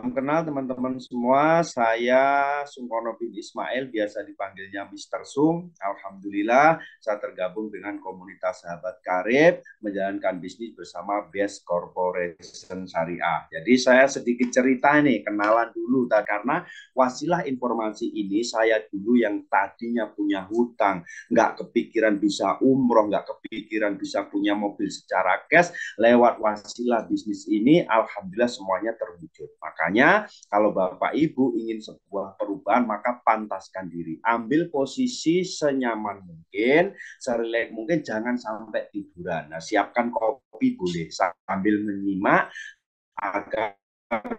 Salam kenal teman-teman semua, saya Sungkono bin Ismail, biasa dipanggilnya Mister Sung. Alhamdulillah, saya tergabung dengan komunitas sahabat karib, menjalankan bisnis bersama Best Corporation Syariah. Jadi saya sedikit cerita nih, kenalan dulu, karena wasilah informasi ini saya dulu yang tadinya punya hutang, nggak kepikiran bisa umroh, nggak kepikiran bisa punya mobil secara cash, lewat wasilah bisnis ini, alhamdulillah semuanya terwujud. Makanya kalau Bapak Ibu ingin sebuah perubahan, maka pantaskan diri. Ambil posisi senyaman mungkin, serileks mungkin, jangan sampai tiduran. Nah, siapkan kopi boleh sambil menyimak agar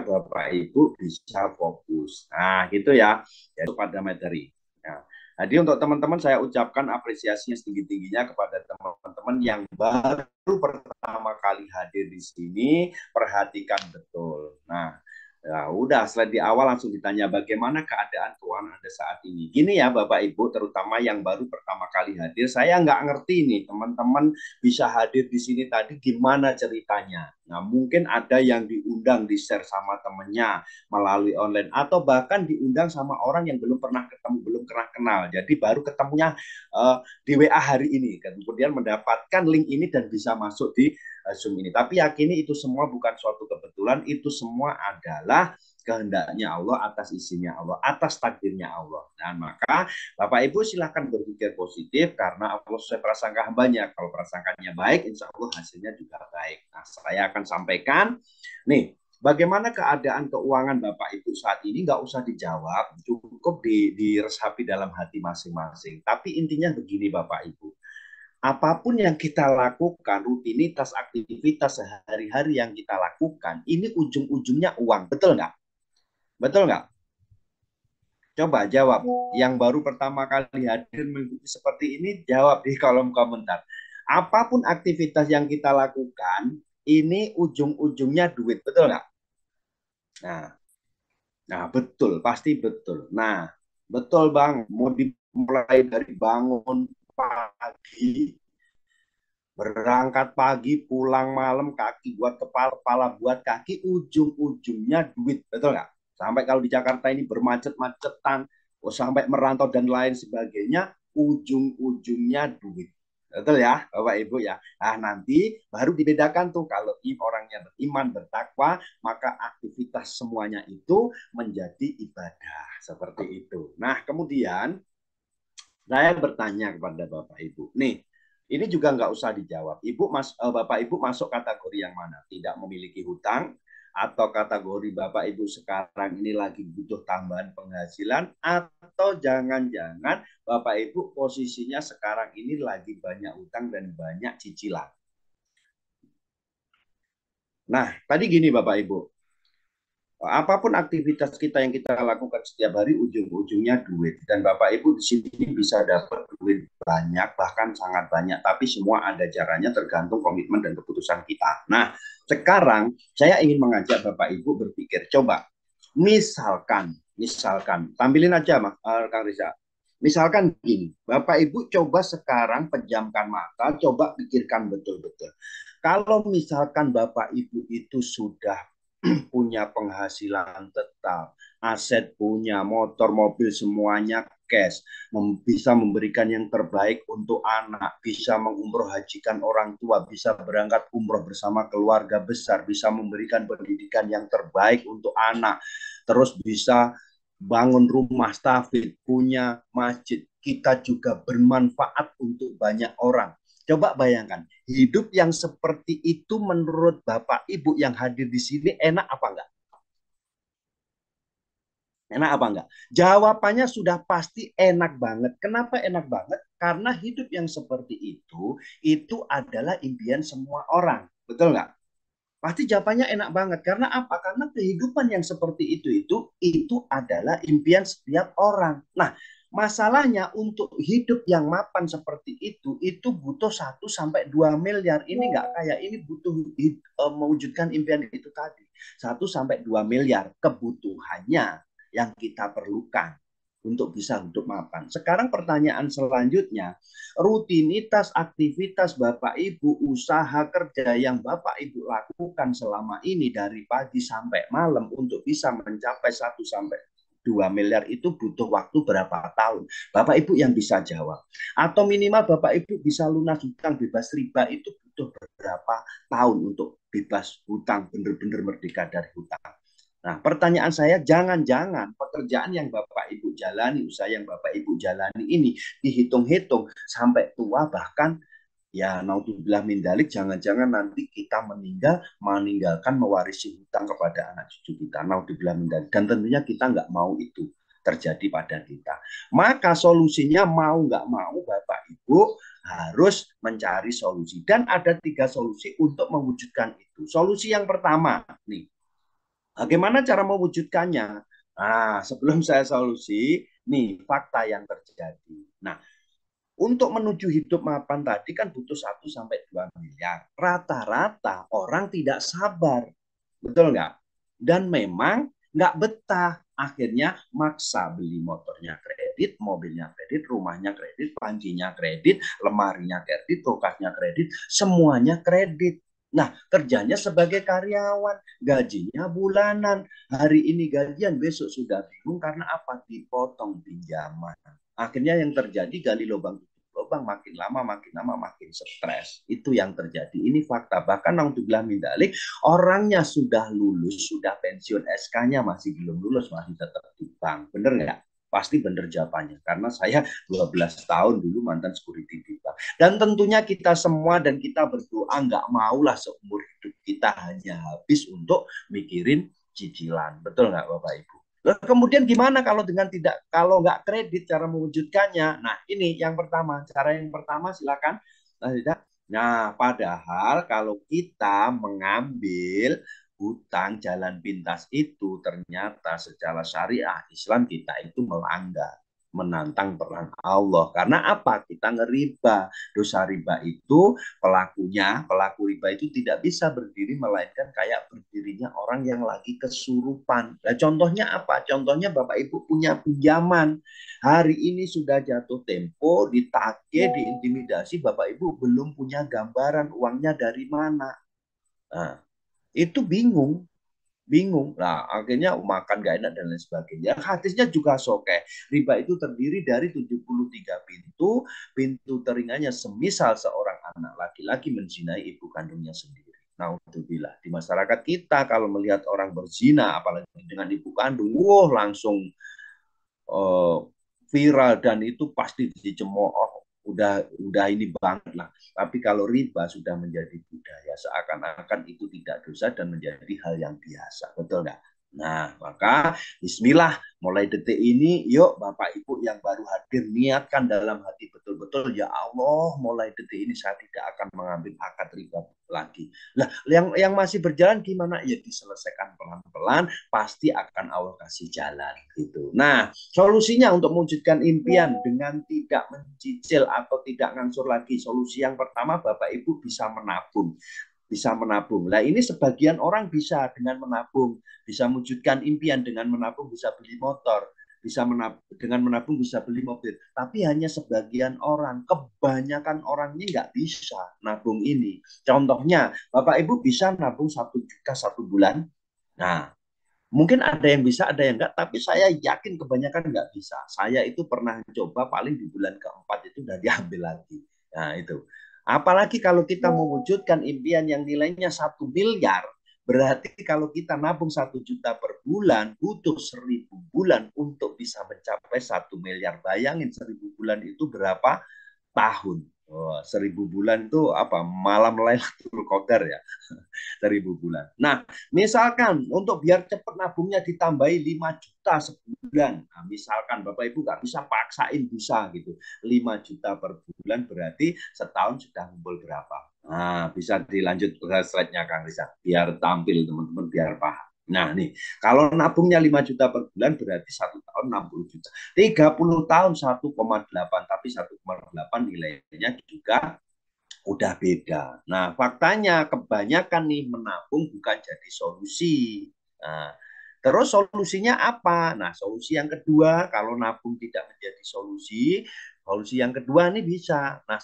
Bapak Ibu bisa fokus. Nah, gitu ya. Yaitu pada materi. Nah, jadi untuk teman-teman saya ucapkan apresiasinya setinggi-tingginya kepada teman-teman yang baru pertama kali hadir di sini, perhatikan betul. Nah, ya udah, setelah di awal langsung ditanya bagaimana keadaan keuangan Anda saat ini. Gini ya Bapak Ibu, terutama yang baru pertama kali hadir, saya nggak ngerti nih teman-teman bisa hadir di sini tadi gimana ceritanya. Nah, mungkin ada yang diundang, di-share sama temennya melalui online, atau bahkan diundang sama orang yang belum pernah ketemu, belum pernah kenal. Jadi baru ketemunya di WA hari ini, kemudian mendapatkan link ini dan bisa masuk di Zoom ini. Tapi yakini itu semua bukan suatu kebetulan, itu semua adalah kehendaknya Allah, atas izinnya Allah, atas takdirnya Allah. Dan maka Bapak Ibu silahkan berpikir positif karena Allah sesuai prasangka hambanya. Kalau prasangkanya baik, insya Allah hasilnya juga baik. Nah, saya akan sampaikan, nih, bagaimana keadaan keuangan Bapak Ibu saat ini nggak usah dijawab, cukup diresapi dalam hati masing-masing. Tapi intinya begini Bapak Ibu, apapun yang kita lakukan, rutinitas, aktivitas sehari-hari yang kita lakukan, ini ujung-ujungnya uang. Betul nggak? Betul nggak? Coba jawab. Yang baru pertama kali hadir mengikuti seperti ini, jawab di kolom komentar. Apapun aktivitas yang kita lakukan, ini ujung-ujungnya duit. Betul nggak? Nah, nah, betul. Pasti betul. Nah, betul Bang. Mau dimulai dari bangun pagi, berangkat pagi, pulang malam, kaki buat kepala, kepala buat kaki, ujung-ujungnya duit. Betul nggak? Sampai kalau di Jakarta ini bermacet-macetan, sampai merantau dan lain sebagainya, ujung-ujungnya duit. Betul ya, Bapak Ibu ya. Nah, nanti baru dibedakan tuh kalau orangnya beriman, bertakwa, maka aktivitas semuanya itu menjadi ibadah. Seperti itu. Nah, kemudian saya bertanya kepada Bapak Ibu, nih, ini juga nggak usah dijawab. Bapak Ibu masuk kategori yang mana? Tidak memiliki hutang, atau kategori Bapak Ibu sekarang ini lagi butuh tambahan penghasilan, atau jangan-jangan Bapak Ibu posisinya sekarang ini lagi banyak hutang dan banyak cicilan. Nah, tadi gini Bapak Ibu, apapun aktivitas kita yang kita lakukan setiap hari, ujung-ujungnya duit. Dan Bapak Ibu di sini bisa dapat duit banyak, bahkan sangat banyak. Tapi semua ada caranya, tergantung komitmen dan keputusan kita. Nah, sekarang saya ingin mengajak Bapak Ibu berpikir. Coba, misalkan, tampilin aja Kang Riza. Misalkan gini, Bapak Ibu coba sekarang pejamkan mata, coba pikirkan betul-betul. Kalau misalkan Bapak Ibu itu sudah punya penghasilan tetap, aset punya, motor, mobil, semuanya cash, bisa memberikan yang terbaik untuk anak, bisa mengumroh hajikan orang tua, bisa berangkat umroh bersama keluarga besar, bisa memberikan pendidikan yang terbaik untuk anak, terus bisa bangun rumah stafid, punya masjid, kita juga bermanfaat untuk banyak orang. Coba bayangkan, hidup yang seperti itu menurut Bapak Ibu yang hadir di sini enak apa enggak? Enak apa enggak? Jawabannya sudah pasti enak banget. Kenapa enak banget? Karena hidup yang seperti itu adalah impian semua orang. Betul nggak? Pasti jawabannya enak banget. Karena apa? Karena kehidupan yang seperti itu adalah impian setiap orang. Nah, masalahnya untuk hidup yang mapan seperti itu butuh 1 sampai 2 miliar. Ini nggak kayak ini butuh mewujudkan impian itu tadi. 1 sampai 2 miliar kebutuhannya yang kita perlukan. untuk bisa hidup mapan. Sekarang pertanyaan selanjutnya, rutinitas aktivitas Bapak Ibu, usaha kerja yang Bapak Ibu lakukan selama ini dari pagi sampai malam untuk bisa mencapai 1 sampai 2 miliar itu butuh waktu berapa tahun? Bapak Ibu yang bisa jawab. Atau minimal Bapak Ibu bisa lunas hutang bebas riba itu butuh berapa tahun untuk bebas hutang, benar-benar merdeka dari hutang. Nah, pertanyaan saya, jangan-jangan pekerjaan yang Bapak Ibu jalani, usaha yang Bapak Ibu jalani ini dihitung-hitung sampai tua, bahkan ya naudzubillah min dzalik, jangan-jangan nanti kita meninggalkan mewarisi hutang kepada anak cucu kita. Naudzubillah min dzalik. Dan tentunya kita nggak mau itu terjadi pada kita. Maka solusinya mau nggak mau Bapak Ibu harus mencari solusi. Dan ada 3 solusi untuk mewujudkan itu. Solusi yang pertama, nih, bagaimana cara mewujudkannya? Nah, sebelum saya solusi, nih fakta yang terjadi. Nah, untuk menuju hidup mapan tadi kan butuh 1 sampai 2 miliar. Rata-rata orang tidak sabar. Betul nggak? Dan memang nggak betah. Akhirnya maksa beli motornya kredit, mobilnya kredit, rumahnya kredit, pancinya kredit, lemarinya kredit, kulkasnya kredit, semuanya kredit. Nah, kerjanya sebagai karyawan, gajinya bulanan. Hari ini gajian, besok sudah bingung karena apa? Dipotong pinjaman. Akhirnya yang terjadi gali lubang makin lama makin stres. Itu yang terjadi. Ini fakta. Bahkan naudzubillah min dzalik, orangnya sudah lulus, sudah pensiun, SK-nya masih belum lulus, masih tetap di bank. Bener nggak? Pasti bener jawabannya. Karena saya 12 tahun dulu mantan security di bank. Dan tentunya kita semua dan kita berdoa nggak maulah seumur hidup kita hanya habis untuk mikirin cicilan. Betul nggak Bapak Ibu? Lalu kemudian gimana kalau nggak kredit cara mewujudkannya? Nah, ini yang pertama. Cara yang pertama silakan. Nah, padahal kalau kita mengambil hutang jalan pintas itu ternyata secara syariah Islam kita itu melanggar, menantang peran Allah. Karena apa? Kita ngeriba. Dosa riba itu pelaku riba itu tidak bisa berdiri melainkan kayak berdirinya orang yang lagi kesurupan. Nah, contohnya apa? Contohnya Bapak Ibu punya pinjaman. Hari ini sudah jatuh tempo, ditagih, diintimidasi, Bapak Ibu belum punya gambaran uangnya dari mana. Nah, itu bingung. Bingung. Nah, akhirnya makan gak enak dan lain sebagainya. Hadisnya juga sokeh. Riba itu terdiri dari 73 pintu. Pintu teringannya semisal seorang anak laki-laki menzinai ibu kandungnya sendiri. Naudzubillah. Di masyarakat kita kalau melihat orang berzina, apalagi dengan ibu kandung, langsung uh, viral dan itu pasti dicemooh, udah ini banget lah. Tapi kalau riba sudah menjadi budaya, seakan-akan itu tidak dosa dan menjadi hal yang biasa. Betul nggak? Nah, maka bismillah, mulai detik ini, yuk Bapak Ibu yang baru hadir, niatkan dalam hati betul-betul, ya Allah, mulai detik ini saya tidak akan mengambil akad riba lagi. Lah, yang masih berjalan gimana? Ya diselesaikan pelan-pelan, pasti akan Allah kasih jalan gitu. Nah, solusinya untuk mewujudkan impian dengan tidak mencicil atau tidak ngangsur lagi. Solusi yang pertama, Bapak Ibu bisa menabung. Bisa menabung. Nah, ini sebagian orang bisa dengan menabung, bisa mewujudkan impian dengan menabung, bisa beli motor, bisa dengan menabung bisa beli mobil. Tapi hanya sebagian orang, kebanyakan orang ini nggak bisa nabung ini. Contohnya, Bapak Ibu bisa nabung 1 juta 1 bulan. Nah, mungkin ada yang bisa, ada yang enggak, tapi saya yakin kebanyakan enggak bisa. Saya itu pernah coba paling di bulan keempat itu udah diambil lagi. Nah, itu. Apalagi kalau kita mewujudkan impian yang nilainya 1 miliar, berarti kalau kita nabung 1 juta per bulan, butuh 1.000 bulan untuk bisa mencapai 1 miliar. Bayangin 1.000 bulan itu berapa tahun? Oh, 1.000 bulan itu apa? Malam Lailatul Qadar ya. 1.000 bulan. Nah, misalkan untuk biar cepat nabungnya ditambahi 5 juta sebulan. Nah, misalkan Bapak Ibu nggak bisa paksain bisa gitu. 5 juta per bulan berarti setahun sudah ngumpul berapa? Nah, bisa dilanjut ke slide-nya Kang Risa. Biar tampil teman-teman, biar paham. Nah, nih, kalau nabungnya 5 juta per bulan berarti 1 tahun 60 juta. 30 tahun 1,8, tapi 1,8 nilainya juga udah beda. Nah, faktanya kebanyakan nih menabung bukan jadi solusi. Nah, Terus solusinya apa? Nah, solusi yang kedua, kalau nabung tidak menjadi solusi, solusi yang kedua ini bisa. Nah,